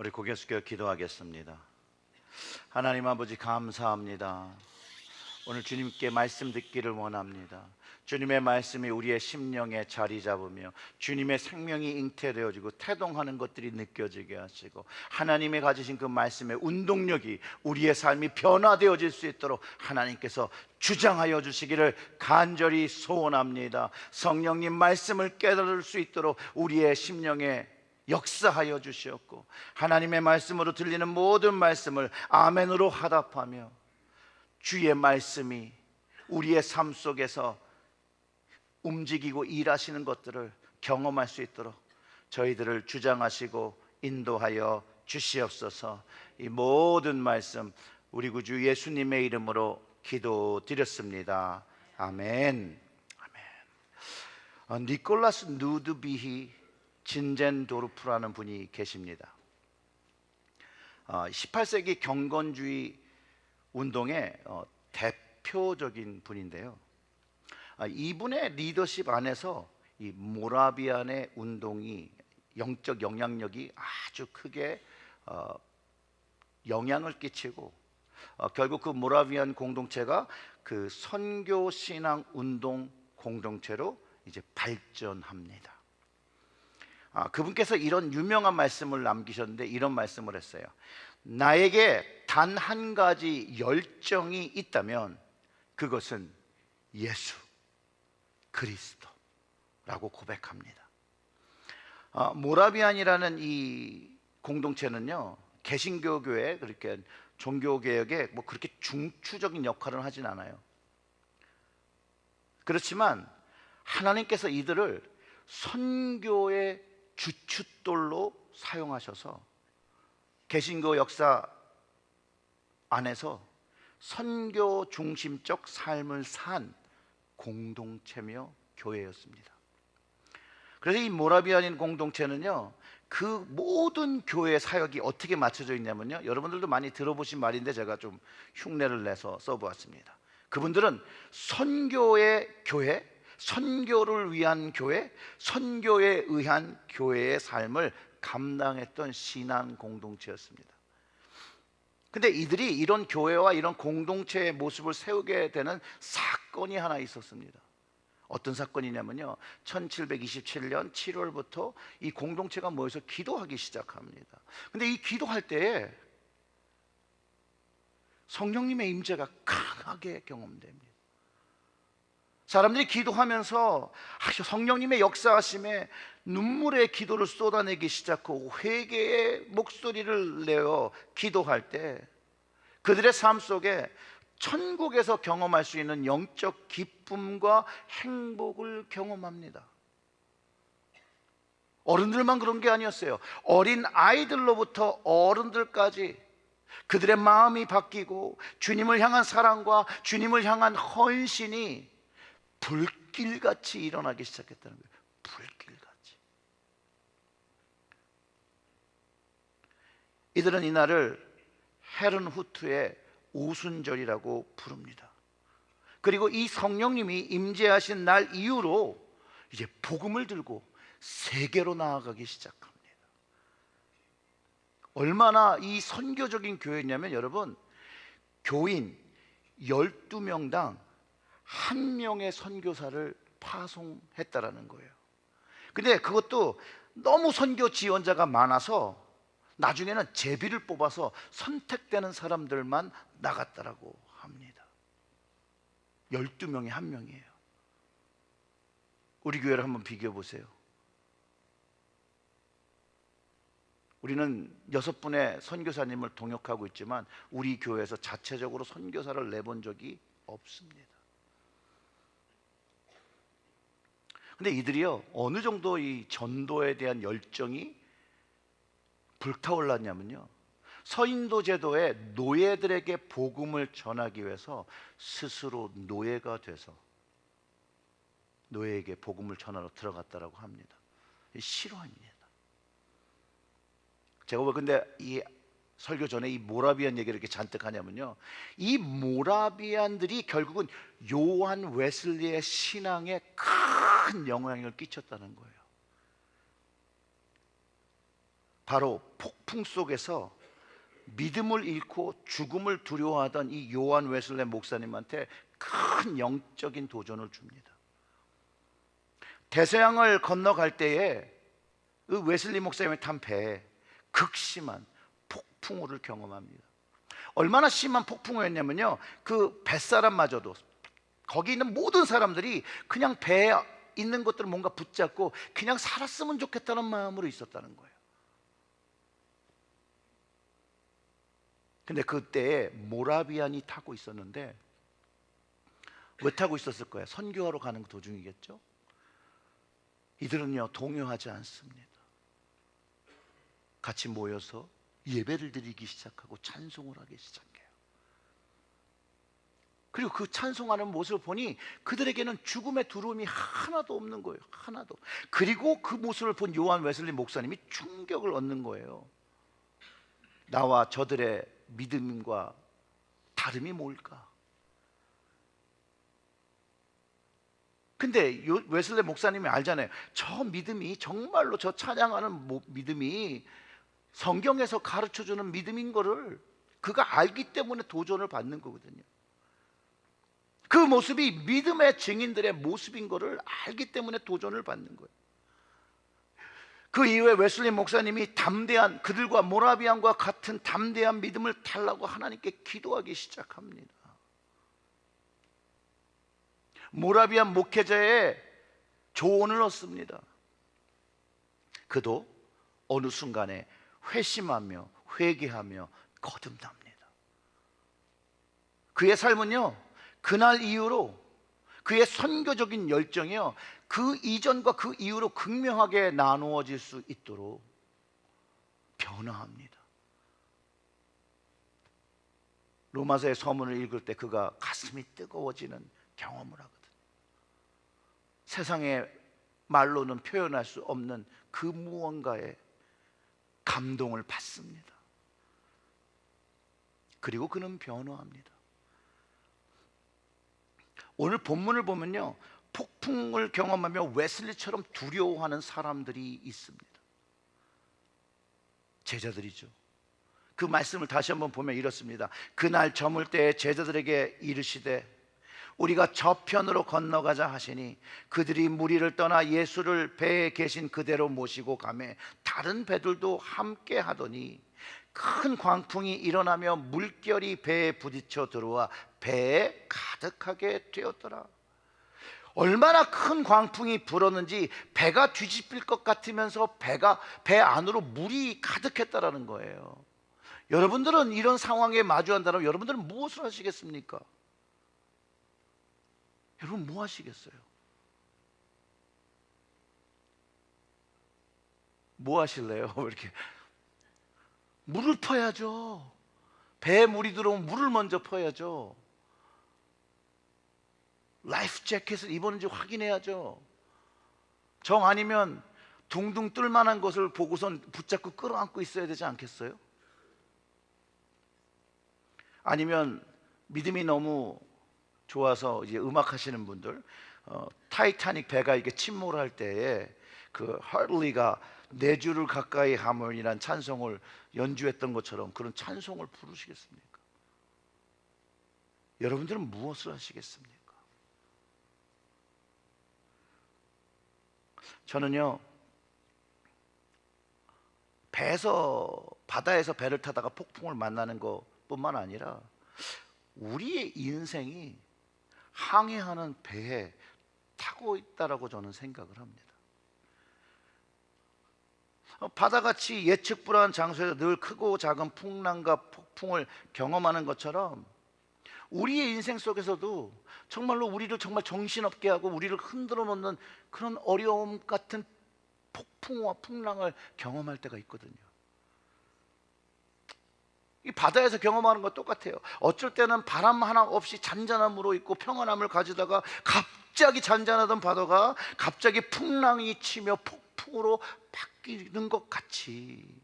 우리 고개 숙여 기도하겠습니다. 하나님 아버지 감사합니다. 오늘 주님께 말씀 듣기를 원합니다. 주님의 말씀이 우리의 심령에 자리 잡으며 주님의 생명이 잉태되어지고 태동하는 것들이 느껴지게 하시고 하나님의 가지신 그 말씀의 운동력이 우리의 삶이 변화되어질 수 있도록 하나님께서 주장하여 주시기를 간절히 소원합니다. 성령님 말씀을 깨달을 수 있도록 우리의 심령에 역사하여 주시옵고 하나님의 말씀으로 들리는 모든 말씀을 아멘으로 화답하며 주의 말씀이 우리의 삶 속에서 움직이고 일하시는 것들을 경험할 수 있도록 저희들을 주장하시고 인도하여 주시옵소서. 이 모든 말씀 우리 구주 예수님의 이름으로 기도드렸습니다. 아멘. 아멘. 니콜라스 누드비히 진젠도르프라는 분이 계십니다. 18세기 경건주의 운동의 대표적인 분인데요. 이분의 리더십 안에서 이 모라비안의 운동이 영적 영향력이 아주 크게 영향을 끼치고 결국 그 모라비안 공동체가 그 선교 신앙 운동 공동체로 이제 발전합니다. 그분께서 이런 유명한 말씀을 남기셨는데 이런 말씀을 했어요. 나에게 단 한 가지 열정이 있다면 그것은 예수 그리스도라고 고백합니다. 모라비안이라는 이 공동체는요, 개신교 교회 그렇게 종교 개혁에 뭐 그렇게 중추적인 역할을 하진 않아요. 그렇지만 하나님께서 이들을 선교의 주춧돌로 사용하셔서 개신교 역사 안에서 선교 중심적 삶을 산 공동체며 교회였습니다. 그래서 이 모라비안인 공동체는요, 그 모든 교회 사역이 어떻게 맞춰져 있냐면요, 여러분들도 많이 들어보신 말인데 제가 좀 흉내를 내서 써보았습니다. 그분들은 선교의 교회, 선교를 위한 교회, 선교에 의한 교회의 삶을 감당했던 신앙 공동체였습니다. 근데 이들이 이런 교회와 이런 공동체의 모습을 세우게 되는 사건이 하나 있었습니다. 어떤 사건이냐면요, 1727년 7월부터 이 공동체가 모여서 기도하기 시작합니다. 근데 이 기도할 때에 성령님의 임재가 강하게 경험됩니다. 사람들이 기도하면서 성령님의 역사하심에 눈물의 기도를 쏟아내기 시작하고 회개의 목소리를 내어 기도할 때 그들의 삶 속에 천국에서 경험할 수 있는 영적 기쁨과 행복을 경험합니다. 어른들만 그런 게 아니었어요. 어린 아이들로부터 어른들까지 그들의 마음이 바뀌고 주님을 향한 사랑과 주님을 향한 헌신이 불길같이 일어나기 시작했다는 거예요. 불길같이. 이들은 이날을 헤른후트의 오순절이라고 부릅니다. 그리고 이 성령님이 임재하신 날 이후로 이제 복음을 들고 세계로 나아가기 시작합니다. 얼마나 이 선교적인 교회냐면 여러분, 교인 12명당 한 명의 선교사를 파송했다라는 거예요. 근데 그것도 너무 선교 지원자가 많아서 나중에는 제비를 뽑아서 선택되는 사람들만 나갔다라고 합니다. 12명에 한 명이에요. 우리 교회를 한번 비교해 보세요. 우리는 6분의 선교사님을 동역하고 있지만 우리 교회에서 자체적으로 선교사를 내본 적이 없습니다. 근데 이들이요, 어느 정도 이 전도에 대한 열정이 불타올랐냐면요, 서인도 제도의 노예들에게 복음을 전하기 위해서 스스로 노예가 돼서 노예에게 복음을 전하러 들어갔다라고 합니다. 실화입니다. 제가 왜 근데 이 설교 전에 이 모라비안 얘기를 이렇게 잔뜩 하냐면요, 이 모라비안들이 결국은 요한 웨슬리의 신앙에 큰 영향을 끼쳤다는 거예요. 바로 폭풍 속에서 믿음을 잃고 죽음을 두려워하던 이 요한 웨슬레 목사님한테 큰 영적인 도전을 줍니다. 대서양을 건너갈 때에 그 웨슬리 목사님이 탄 배에 극심한 폭풍우를 경험합니다. 얼마나 심한 폭풍우였냐면요, 그 뱃사람마저도, 거기 있는 모든 사람들이 그냥 배에 있는 것들을 뭔가 붙잡고 그냥 살았으면 좋겠다는 마음으로 있었다는 거예요. 근데 그때에 모라비안이 타고 있었는데, 왜 타고 있었을 거예요? 선교하러 가는 도중이겠죠. 이들은요 동요하지 않습니다. 같이 모여서 예배를 드리기 시작하고 찬송을 하기 시작해요. 그리고 그 찬송하는 모습을 보니 그들에게는 죽음의 두려움이 하나도 없는 거예요. 하나도. 그리고 그 모습을 본 요한 웨슬리 목사님이 충격을 얻는 거예요. 나와 저들의 믿음과 다름이 뭘까? 근데 웨슬리 목사님이 알잖아요. 저 믿음이 정말로, 저 찬양하는 믿음이 성경에서 가르쳐주는 믿음인 거를 그가 알기 때문에 도전을 받는 거거든요. 그 모습이 믿음의 증인들의 모습인 거를 알기 때문에 도전을 받는 거예요. 그 이후에 웨슬리 목사님이 담대한, 그들과 모라비안과 같은 담대한 믿음을 달라고 하나님께 기도하기 시작합니다. 모라비안 목회자의 조언을 얻습니다. 그도 어느 순간에 회심하며 회개하며 거듭납니다. 그의 삶은요, 그날 이후로 그의 선교적인 열정이요, 그 이전과 그 이후로 극명하게 나누어질 수 있도록 변화합니다. 로마서의 서문을 읽을 때 그가 가슴이 뜨거워지는 경험을 하거든요. 세상의 말로는 표현할 수 없는 그 무언가에 감동을 받습니다. 그리고 그는 변화합니다. 오늘 본문을 보면요, 폭풍을 경험하며 웨슬리처럼 두려워하는 사람들이 있습니다. 제자들이죠. 그 말씀을 다시 한번 보면 이렇습니다. 그날 저물 때에 제자들에게 이르시되 우리가 저편으로 건너가자 하시니 그들이 무리를 떠나 예수를 배에 계신 그대로 모시고 가매 다른 배들도 함께 하더니 큰 광풍이 일어나며 물결이 배에 부딪혀 들어와 배에 가득하게 되었더라. 얼마나 큰 광풍이 불었는지 배가 뒤집힐 것 같으면서 배 안으로 물이 가득했다라는 거예요. 여러분들은 이런 상황에 마주한다면 여러분들은 무엇을 하시겠습니까? 여러분 뭐 하시겠어요? 뭐 하실래요? 이렇게 물을 퍼야죠. 배에 물이 들어오면 물을 먼저 퍼야죠. 라이프 재킷을 입었는지 확인해야죠. 정 아니면 둥둥 뜰만한 것을 보고선 붙잡고 끌어안고 있어야 되지 않겠어요? 아니면 믿음이 너무 좋아서 이제 음악 하시는 분들, 타이타닉 배가 이렇게 침몰할 때에 그 하들리가 네 줄을 가까이 하면이란 찬송을 연주했던 것처럼 그런 찬송을 부르시겠습니까? 여러분들은 무엇을 하시겠습니까? 저는요, 바다에서 배를 타다가 폭풍을 만나는 것뿐만 아니라 우리의 인생이 항해하는 배에 타고 있다라고 저는 생각을 합니다. 바다같이 예측 불허한 장소에서 늘 크고 작은 풍랑과 폭풍을 경험하는 것처럼 우리의 인생 속에서도 정말로 우리를 정말 정신없게 하고 우리를 흔들어 놓는 그런 어려움 같은 폭풍과 풍랑을 경험할 때가 있거든요. 이 바다에서 경험하는 것 똑같아요. 어쩔 때는 바람 하나 없이 잔잔함으로 있고 평안함을 가지다가 갑자기 잔잔하던 바다가 갑자기 풍랑이 치며 폭풍으로 바뀌는 것 같이,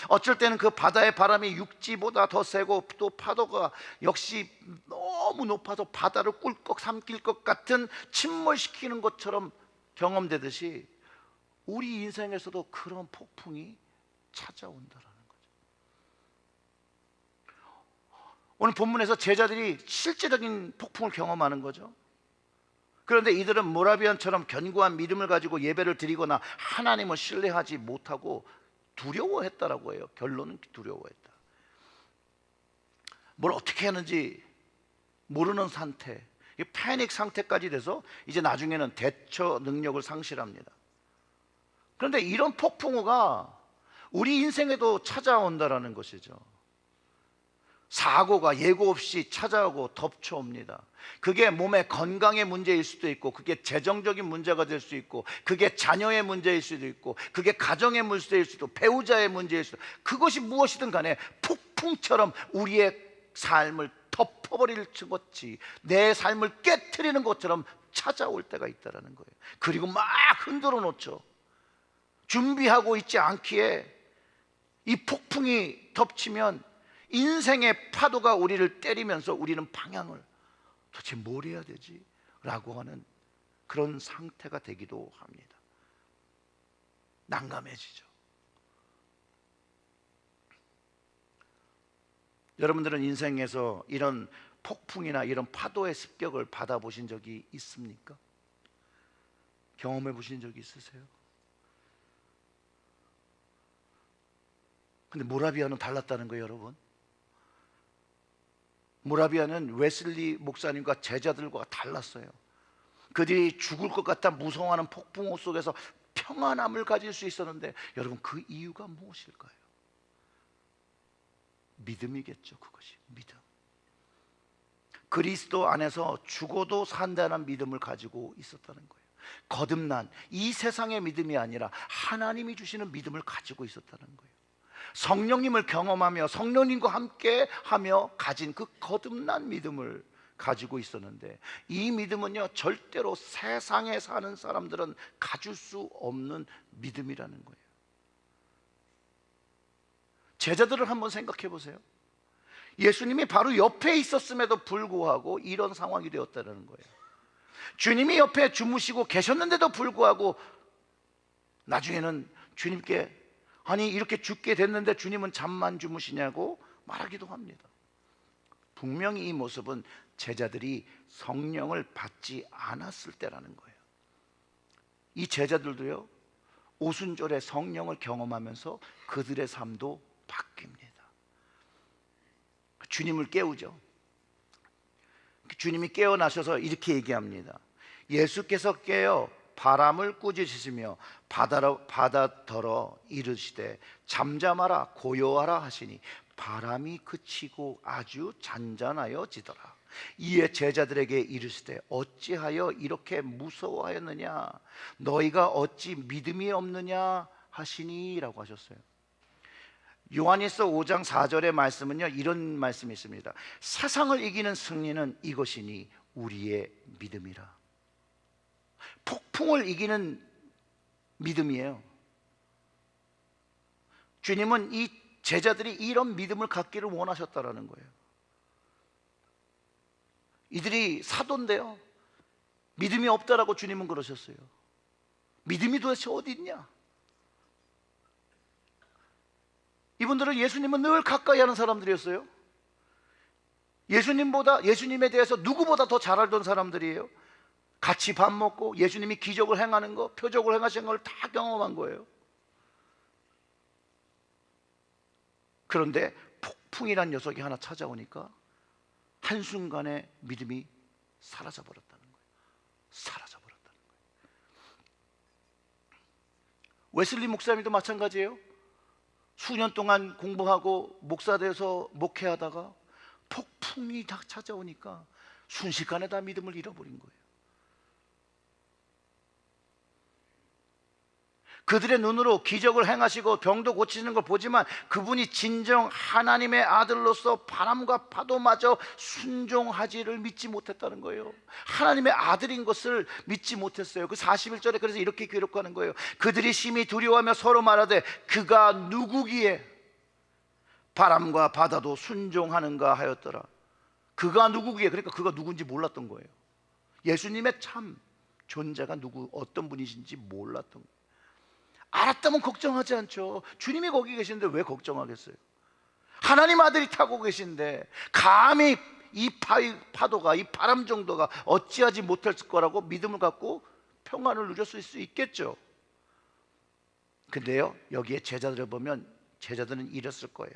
어쩔 때는 그 바다의 바람이 육지보다 더 세고 또 파도가 역시 너무 높아서 바다를 꿀꺽 삼킬 것 같은 침몰시키는 것처럼 경험되듯이 우리 인생에서도 그런 폭풍이 찾아온다라는 거예요. 오늘 본문에서 제자들이 실제적인 폭풍을 경험하는 거죠. 그런데 이들은 모라비안처럼 견고한 믿음을 가지고 예배를 드리거나 하나님을 신뢰하지 못하고 두려워했다라고 해요. 결론은 두려워했다. 뭘 어떻게 하는지 모르는 상태, 이 패닉 상태까지 돼서 이제 나중에는 대처 능력을 상실합니다. 그런데 이런 폭풍우가 우리 인생에도 찾아온다라는 것이죠. 사고가 예고 없이 찾아오고 덮쳐옵니다. 그게 몸의 건강의 문제일 수도 있고, 그게 재정적인 문제가 될 수 있고, 그게 자녀의 문제일 수도 있고, 그게 가정의 문제일 수도 있고, 배우자의 문제일 수도 있고, 그것이 무엇이든 간에 폭풍처럼 우리의 삶을 덮어버릴 것이, 내 삶을 깨트리는 것처럼 찾아올 때가 있다는 거예요. 그리고 막 흔들어 놓죠. 준비하고 있지 않기에 이 폭풍이 덮치면 인생의 파도가 우리를 때리면서 우리는 방향을 도대체 뭘 해야 되지? 라고 하는 그런 상태가 되기도 합니다. 난감해지죠. 여러분들은 인생에서 이런 폭풍이나 이런 파도의 습격을 받아보신 적이 있습니까? 경험해 보신 적이 있으세요? 근데 모라비아는 달랐다는 거예요, 여러분. 모라비아는 웨슬리 목사님과 제자들과 달랐어요. 그들이 죽을 것 같아 무서워하는 폭풍우 속에서 평안함을 가질 수 있었는데, 여러분 그 이유가 무엇일까요? 믿음이겠죠. 그것이 믿음. 그리스도 안에서 죽어도 산다는 믿음을 가지고 있었다는 거예요. 거듭난 이 세상의 믿음이 아니라 하나님이 주시는 믿음을 가지고 있었다는 거예요. 성령님을 경험하며 성령님과 함께 하며 가진 그 거듭난 믿음을 가지고 있었는데, 이 믿음은요 절대로 세상에 사는 사람들은 가질 수 없는 믿음이라는 거예요. 제자들을 한번 생각해 보세요. 예수님이 바로 옆에 있었음에도 불구하고 이런 상황이 되었다는 거예요. 주님이 옆에 주무시고 계셨는데도 불구하고 나중에는 주님께, 아니 이렇게 죽게 됐는데 주님은 잠만 주무시냐고 말하기도 합니다. 분명히 이 모습은 제자들이 성령을 받지 않았을 때라는 거예요. 이 제자들도요 오순절에 성령을 경험하면서 그들의 삶도 바뀝니다. 주님을 깨우죠. 주님이 깨어나셔서 이렇게 얘기합니다. 예수께서 깨어 바람을 꾸짖으시며 바다더러 이르시되 잠잠하라 고요하라 하시니 바람이 그치고 아주 잔잔하여지더라. 이에 제자들에게 이르시되 어찌하여 이렇게 무서워하였느냐, 너희가 어찌 믿음이 없느냐 하시니 라고 하셨어요. 요한일서 5장 4절의 말씀은요 이런 말씀이 있습니다. 세상을 이기는 승리는 이것이니 우리의 믿음이라. 폭풍을 이기는 믿음이에요. 주님은 이 제자들이 이런 믿음을 갖기를 원하셨다라는 거예요. 이들이 사도인데요 믿음이 없다라고 주님은 그러셨어요. 믿음이 도대체 어디 있냐? 이분들은 예수님은 늘 가까이 하는 사람들이었어요. 예수님에 대해서 누구보다 더 잘 알던 사람들이에요. 같이 밥 먹고 예수님이 기적을 행하는 거, 표적을 행하신 걸 다 경험한 거예요. 그런데 폭풍이란 녀석이 하나 찾아오니까 한순간에 믿음이 사라져 버렸다는 거예요. 사라져 버렸다는 거예요. 웨슬리 목사님도 마찬가지예요. 수년 동안 공부하고 목사 돼서 목회하다가 폭풍이 다 찾아오니까 순식간에 다 믿음을 잃어버린 거예요. 그들의 눈으로 기적을 행하시고 병도 고치시는 걸 보지만 그분이 진정 하나님의 아들로서 바람과 파도마저 순종하지를 믿지 못했다는 거예요. 하나님의 아들인 것을 믿지 못했어요. 그 41절에 그래서 이렇게 기록하는 거예요. 그들이 심히 두려워하며 서로 말하되 그가 누구기에 바람과 바다도 순종하는가 하였더라. 그가 누구기에, 그러니까 그가 누군지 몰랐던 거예요. 예수님의 참 존재가 어떤 분이신지 몰랐던 거예요. 알았다면 걱정하지 않죠. 주님이 거기 계시는데 왜 걱정하겠어요? 하나님 아들이 타고 계신데 감히 이 파도가, 이 바람 정도가 어찌하지 못할 거라고 믿음을 갖고 평안을 누렸을 수 있겠죠. 근데요, 여기에 제자들을 보면 제자들은 이랬을 거예요.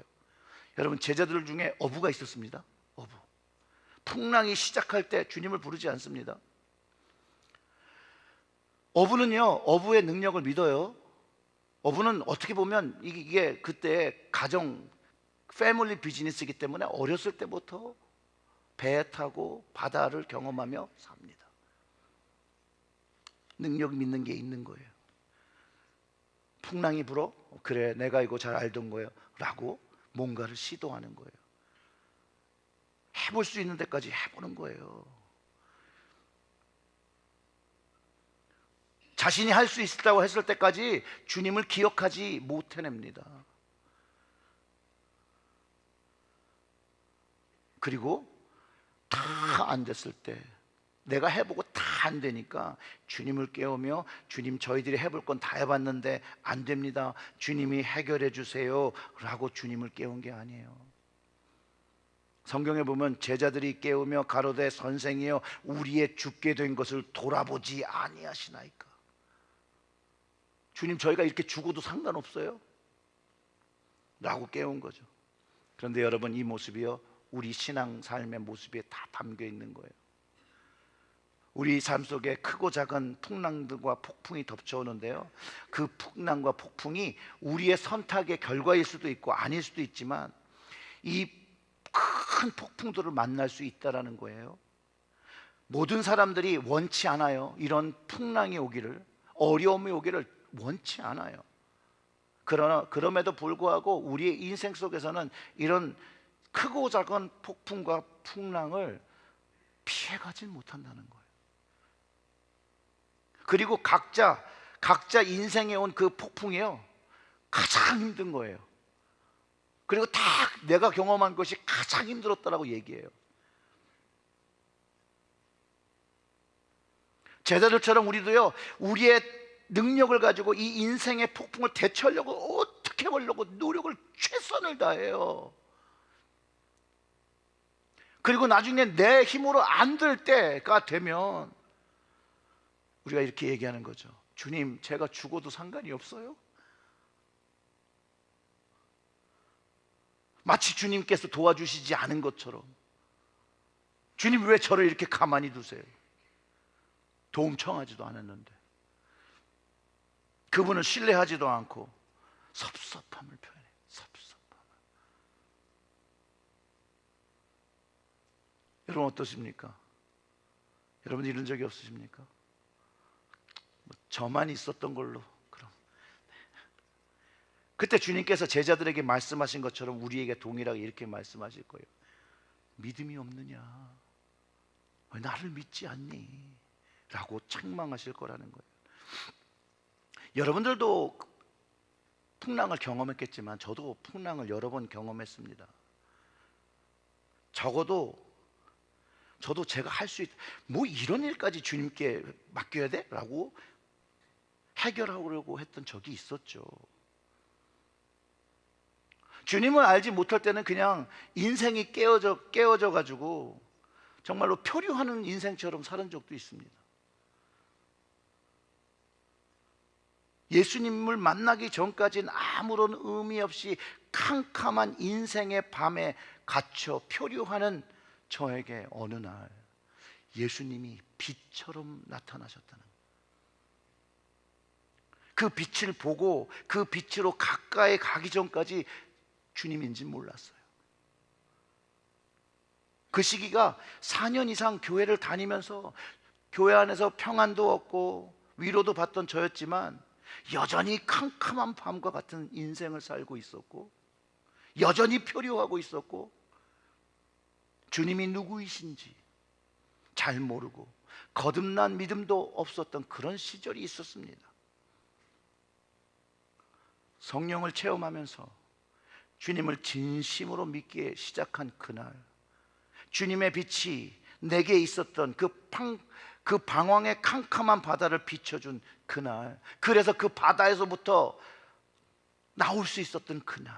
여러분, 제자들 중에 어부가 있었습니다. 어부. 풍랑이 시작할 때 주님을 부르지 않습니다. 어부는요, 어부의 능력을 믿어요. 어부는 어떻게 보면 이게 그때 가정, 패밀리 비즈니스이기 때문에 어렸을 때부터 배 타고 바다를 경험하며 삽니다. 능력 믿는 게 있는 거예요. 풍랑이 불어? 그래, 내가 이거 잘 알던 거예요 라고 뭔가를 시도하는 거예요. 해볼 수 있는 데까지 해보는 거예요. 자신이 할 수 있다고 했을 때까지 주님을 기억하지 못해냅니다. 그리고 다 안 됐을 때, 내가 해보고 다 안 되니까 주님을 깨우며, 주님, 저희들이 해볼 건 다 해봤는데 안 됩니다, 주님이 해결해 주세요 라고 주님을 깨운 게 아니에요. 성경에 보면 제자들이 깨우며 가로되 선생이여 우리의 죽게 된 것을 돌아보지 아니하시나이까. 주님, 저희가 이렇게 죽어도 상관없어요 라고 깨운 거죠. 그런데 여러분, 이 모습이요, 우리 신앙 삶의 모습에 다 담겨 있는 거예요. 우리 삶 속에 크고 작은 풍랑들과 폭풍이 덮쳐오는데요, 그 풍랑과 폭풍이 우리의 선택의 결과일 수도 있고 아닐 수도 있지만 이 큰 폭풍들을 만날 수 있다는 거예요. 모든 사람들이 원치 않아요. 이런 풍랑이 오기를, 어려움이 오기를 원치 않아요. 그러나 그럼에도 불구하고 우리의 인생 속에서는 이런 크고 작은 폭풍과 풍랑을 피해가지 못한다는 거예요. 그리고 각자 인생에 온 그 폭풍이요, 가장 힘든 거예요. 그리고 다 내가 경험한 것이 가장 힘들었다라고 얘기해요. 제자들처럼 우리도요, 우리의 능력을 가지고 이 인생의 폭풍을 대처하려고 어떻게 하려고 노력을 최선을 다해요. 그리고 나중에 내 힘으로 안 될 때가 되면 우리가 이렇게 얘기하는 거죠. 주님, 제가 죽어도 상관이 없어요? 마치 주님께서 도와주시지 않은 것처럼. 주님, 왜 저를 이렇게 가만히 두세요? 도움 청하지도 않았는데, 그분을 신뢰하지도 않고 섭섭함을 표현해요. 섭섭함을. 여러분 어떠십니까? 여러분 이런 적이 없으십니까? 저만 있었던 걸로. 그럼 그때 주님께서 제자들에게 말씀하신 것처럼 우리에게 동일하게 이렇게 말씀하실 거예요. 믿음이 없느냐, 왜 나를 믿지 않니? 라고 책망하실 거라는 거예요. 여러분들도 풍랑을 경험했겠지만 저도 풍랑을 여러 번 경험했습니다. 적어도 저도 제가 할 수 뭐 이런 일까지 주님께 맡겨야 돼? 라고 해결하려고 했던 적이 있었죠. 주님을 알지 못할 때는 그냥 인생이 깨어져 가지고 정말로 표류하는 인생처럼 사는 적도 있습니다. 예수님을 만나기 전까지는 아무런 의미 없이 캄캄한 인생의 밤에 갇혀 표류하는 저에게 어느 날 예수님이 빛처럼 나타나셨다는, 그 빛을 보고 그 빛으로 가까이 가기 전까지 주님인지 몰랐어요. 그 시기가 4년 이상 교회를 다니면서 교회 안에서 평안도 얻고 위로도 받던 저였지만 여전히 캄캄한 밤과 같은 인생을 살고 있었고, 여전히 표류하고 있었고, 주님이 누구이신지 잘 모르고 거듭난 믿음도 없었던 그런 시절이 있었습니다. 성령을 체험하면서 주님을 진심으로 믿기 시작한 그날, 주님의 빛이 내게 있었던 그 방황의 캄캄한 바다를 비춰준 그날, 그래서 그 바다에서부터 나올 수 있었던 그날,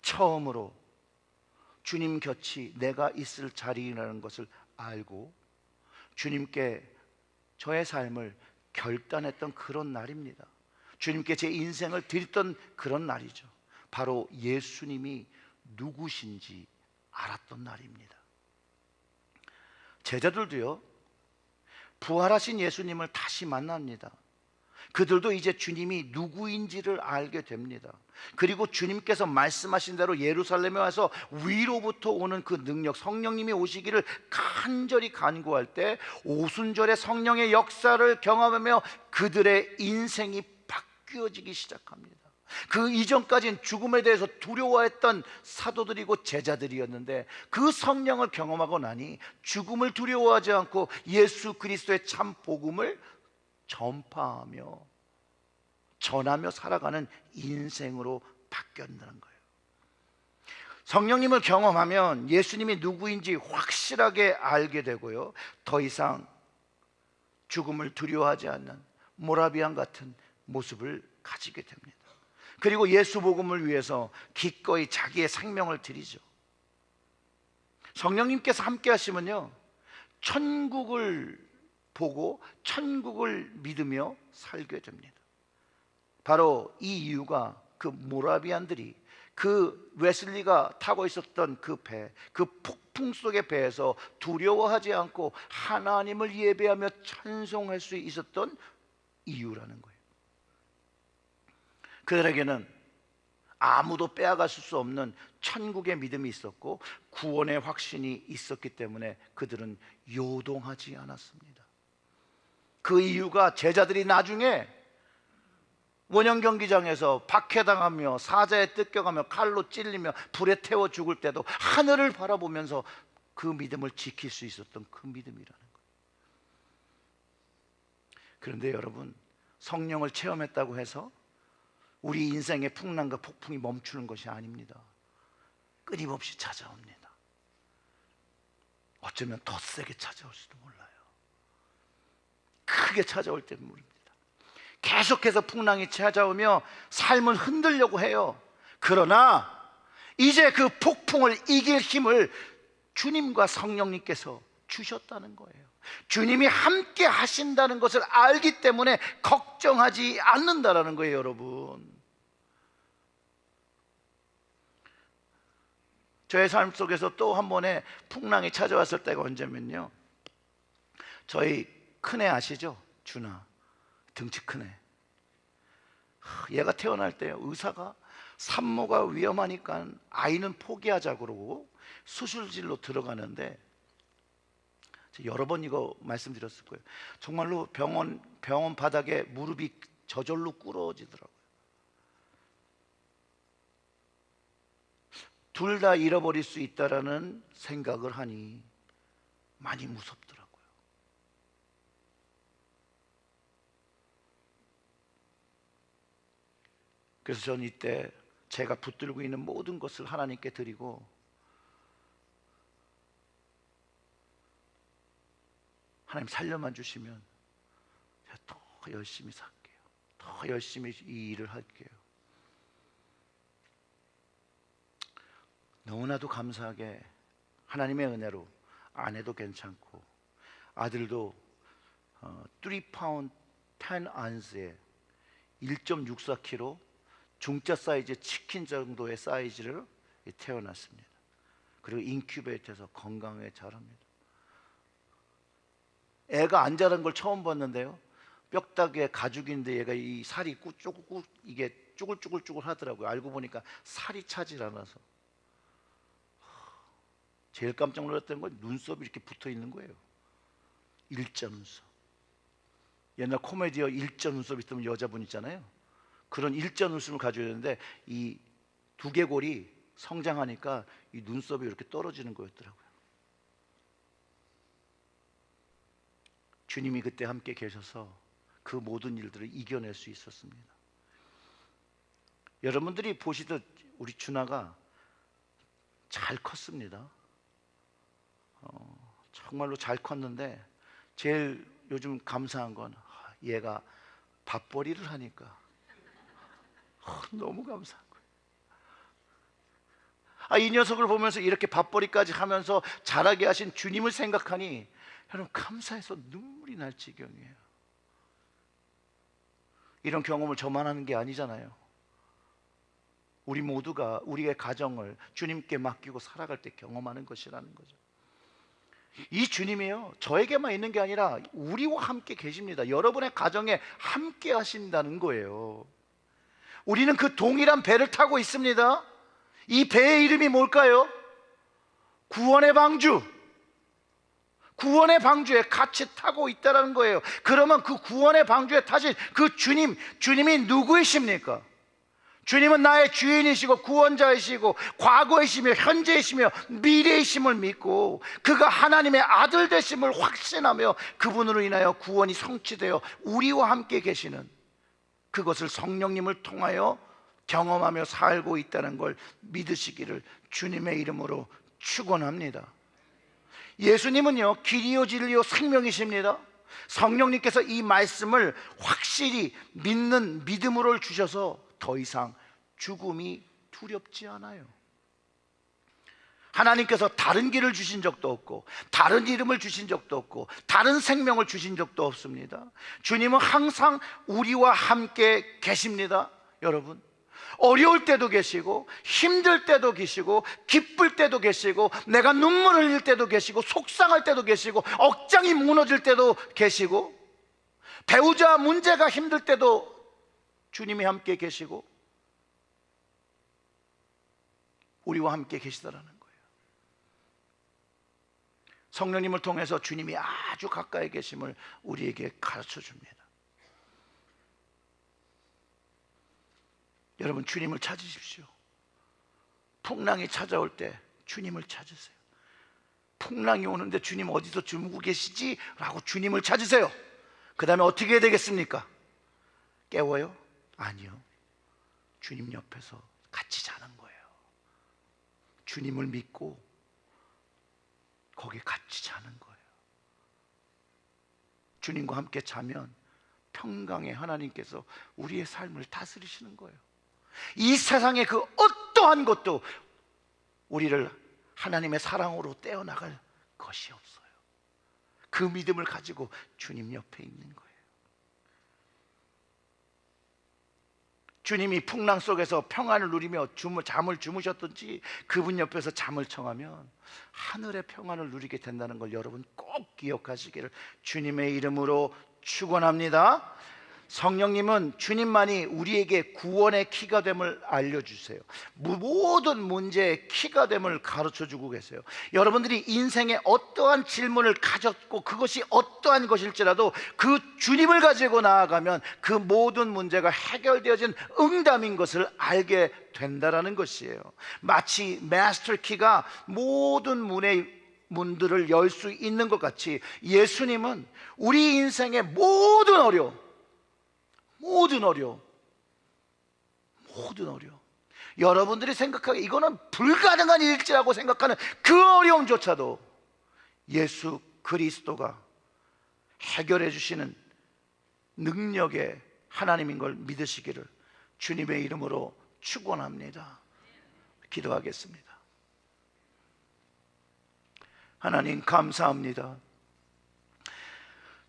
처음으로 주님 곁이 내가 있을 자리라는 것을 알고 주님께 저의 삶을 결단했던 그런 날입니다. 주님께 제 인생을 드렸던 그런 날이죠. 바로 예수님이 누구신지 알았던 날입니다. 제자들도요, 부활하신 예수님을 다시 만납니다. 그들도 이제 주님이 누구인지를 알게 됩니다. 그리고 주님께서 말씀하신 대로 예루살렘에 와서 위로부터 오는 그 능력, 성령님이 오시기를 간절히 간구할 때 오순절의 성령의 역사를 경험하며 그들의 인생이 바뀌어지기 시작합니다. 그 이전까지는 죽음에 대해서 두려워했던 사도들이고 제자들이었는데 그 성령을 경험하고 나니 죽음을 두려워하지 않고 예수 그리스도의 참 복음을 전파하며 전하며 살아가는 인생으로 바뀌었다는 거예요. 성령님을 경험하면 예수님이 누구인지 확실하게 알게 되고요, 더 이상 죽음을 두려워하지 않는 모라비안 같은 모습을 가지게 됩니다. 그리고 예수 복음을 위해서 기꺼이 자기의 생명을 드리죠. 성령님께서 함께 하시면요, 천국을 보고 천국을 믿으며 살게 됩니다. 바로 이 이유가 그 모라비안들이 그 웨슬리가 타고 있었던 그 배, 그 폭풍 속의 배에서 두려워하지 않고 하나님을 예배하며 찬송할 수 있었던 이유라는 거예요. 그들에게는 아무도 빼앗을 수 없는 천국의 믿음이 있었고 구원의 확신이 있었기 때문에 그들은 요동하지 않았습니다. 그 이유가 제자들이 나중에 원형 경기장에서 박해당하며 사자에 뜯겨가며 칼로 찔리며 불에 태워 죽을 때도 하늘을 바라보면서 그 믿음을 지킬 수 있었던 그 믿음이라는 거예요. 그런데 여러분, 성령을 체험했다고 해서 우리 인생의 풍랑과 폭풍이 멈추는 것이 아닙니다. 끊임없이 찾아옵니다. 어쩌면 더 세게 찾아올지도 몰라요. 크게 찾아올 때는 모릅니다. 계속해서 풍랑이 찾아오며 삶을 흔들려고 해요. 그러나 이제 그 폭풍을 이길 힘을 주님과 성령님께서 주셨다는 거예요. 주님이 함께 하신다는 것을 알기 때문에 걱정하지 않는다라는 거예요, 여러분. 저의 삶 속에서 또 한 번의 풍랑이 찾아왔을 때가 언제면요, 저희 큰애 아시죠? 준아, 등치 큰애. 얘가 태어날 때 의사가 산모가 위험하니까 아이는 포기하자 그러고 수술실로 들어가는데, 여러 번 이거 말씀드렸을 거예요. 정말로 병원 바닥에 무릎이 저절로 꿇어지더라고요. 둘 다 잃어버릴 수 있다라는 생각을 하니 많이 무섭더라고요. 그래서 저는 이때 제가 붙들고 있는 모든 것을 하나님께 드리고, 하나님 살려만 주시면 제가 더 열심히 살게요. 더 열심히 이 일을 할게요. 너무나도 감사하게 하나님의 은혜로 아내도 괜찮고 아들도 3파운드 10언스에 1.64kg 중짜 사이즈 치킨 정도의 사이즈를 태어났습니다. 그리고 인큐베이터에서 건강하게 자랍니다. 애가 안 자란 걸 처음 봤는데요, 뼈다귀에 가죽인데 얘가 이 살이 이게 쭈글쭈글 하더라고요. 알고 보니까 살이 차질 않아서. 제일 깜짝 놀랐던 건 눈썹이 이렇게 붙어 있는 거예요. 일자 눈썹. 옛날 코미디어 일자 눈썹 있으면 여자분 있잖아요. 그런 일자 눈썹을 가져야 되는데 이 두개골이 성장하니까 이 눈썹이 이렇게 떨어지는 거였더라고요. 주님이 그때 함께 계셔서 그 모든 일들을 이겨낼 수 있었습니다. 여러분들이 보시듯 우리 준하가 잘 컸습니다. 정말로 잘 컸는데 제일 요즘 감사한 건 얘가 밥벌이를 하니까 너무 감사한 거예요. 이 녀석을 보면서 이렇게 밥벌이까지 하면서 자라게 하신 주님을 생각하니 여러분 감사해서 눈물이 날 지경이에요. 이런 경험을 저만 하는 게 아니잖아요. 우리 모두가 우리의 가정을 주님께 맡기고 살아갈 때 경험하는 것이라는 거죠. 이 주님이요, 저에게만 있는 게 아니라 우리와 함께 계십니다. 여러분의 가정에 함께 하신다는 거예요. 우리는 그 동일한 배를 타고 있습니다. 이 배의 이름이 뭘까요? 구원의 방주. 구원의 방주에 같이 타고 있다는 거예요. 그러면 그 구원의 방주에 타신 그 주님이 누구이십니까? 주님은 나의 주인이시고 구원자이시고 과거이시며 현재이시며 미래이심을 믿고 그가 하나님의 아들 되심을 확신하며 그분으로 인하여 구원이 성취되어 우리와 함께 계시는 그것을 성령님을 통하여 경험하며 살고 있다는 걸 믿으시기를 주님의 이름으로 축원합니다. 예수님은요, 길이요 진리요 생명이십니다. 성령님께서 이 말씀을 확실히 믿는 믿음으로 주셔서 더 이상 죽음이 두렵지 않아요. 하나님께서 다른 길을 주신 적도 없고 다른 이름을 주신 적도 없고 다른 생명을 주신 적도 없습니다. 주님은 항상 우리와 함께 계십니다. 여러분, 어려울 때도 계시고 힘들 때도 계시고 기쁠 때도 계시고 내가 눈물을 흘릴 때도 계시고 속상할 때도 계시고 억장이 무너질 때도 계시고 배우자 문제가 힘들 때도 주님이 함께 계시고 우리와 함께 계시다라는 거예요. 성령님을 통해서 주님이 아주 가까이 계심을 우리에게 가르쳐 줍니다. 여러분, 주님을 찾으십시오. 풍랑이 찾아올 때 주님을 찾으세요. 풍랑이 오는데 주님 어디서 주무고 계시지? 라고 주님을 찾으세요. 그 다음에 어떻게 해야 되겠습니까? 깨워요? 아니요. 주님 옆에서 같이 자는 거예요. 주님을 믿고 거기 같이 자는 거예요. 주님과 함께 자면 평강의 하나님께서 우리의 삶을 다스리시는 거예요. 이 세상의 그 어떠한 것도 우리를 하나님의 사랑으로 떼어나갈 것이 없어요. 그 믿음을 가지고 주님 옆에 있는 거예요. 주님이 풍랑 속에서 평안을 누리며 잠을 주무셨든지 그분 옆에서 잠을 청하면 하늘의 평안을 누리게 된다는 걸 여러분 꼭 기억하시기를 주님의 이름으로 축원합니다. 성령님은 주님만이 우리에게 구원의 키가 됨을 알려주세요. 모든 문제의 키가 됨을 가르쳐주고 계세요. 여러분들이 인생에 어떠한 질문을 가졌고 그것이 어떠한 것일지라도 그 주님을 가지고 나아가면 그 모든 문제가 해결되어진 응답인 것을 알게 된다는 것이에요. 마치 마스터 키가 모든 문들을 열 수 있는 것 같이 예수님은 우리 인생의 모든 어려움, 여러분들이 생각하기에 이거는 불가능한 일일지라고 생각하는 그 어려움조차도 예수 그리스도가 해결해 주시는 능력의 하나님인 걸 믿으시기를 주님의 이름으로 축원합니다. 기도하겠습니다. 하나님 감사합니다.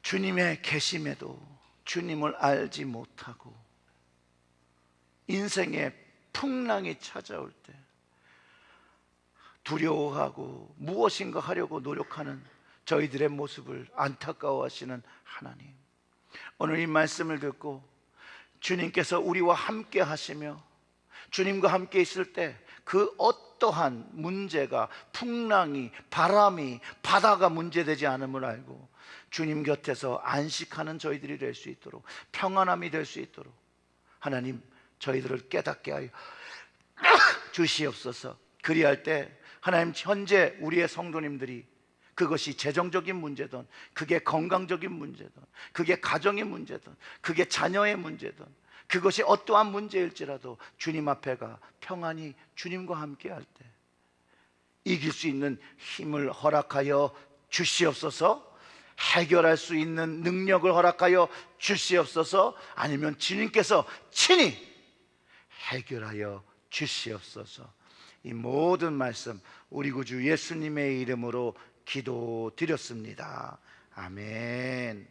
주님의 계심에도 주님을 알지 못하고 인생의 풍랑이 찾아올 때 두려워하고 무엇인가 하려고 노력하는 저희들의 모습을 안타까워하시는 하나님, 오늘 이 말씀을 듣고 주님께서 우리와 함께 하시며 주님과 함께 있을 때 그 어떠한 문제가 풍랑이 바람이 바다가 문제되지 않음을 알고 주님 곁에서 안식하는 저희들이 될 수 있도록 평안함이 될 수 있도록 하나님 저희들을 깨닫게 하여 주시옵소서. 그리할 때 하나님 현재 우리의 성도님들이 그것이 재정적인 문제든 그게 건강적인 문제든 그게 가정의 문제든 그게 자녀의 문제든 그것이 어떠한 문제일지라도 주님 앞에가 평안히 주님과 함께 할 때 이길 수 있는 힘을 허락하여 주시옵소서. 해결할 수 있는 능력을 허락하여 주시옵소서. 아니면 주님께서 친히 해결하여 주시옵소서. 이 모든 말씀 우리 구주 예수님의 이름으로 기도드렸습니다. 아멘.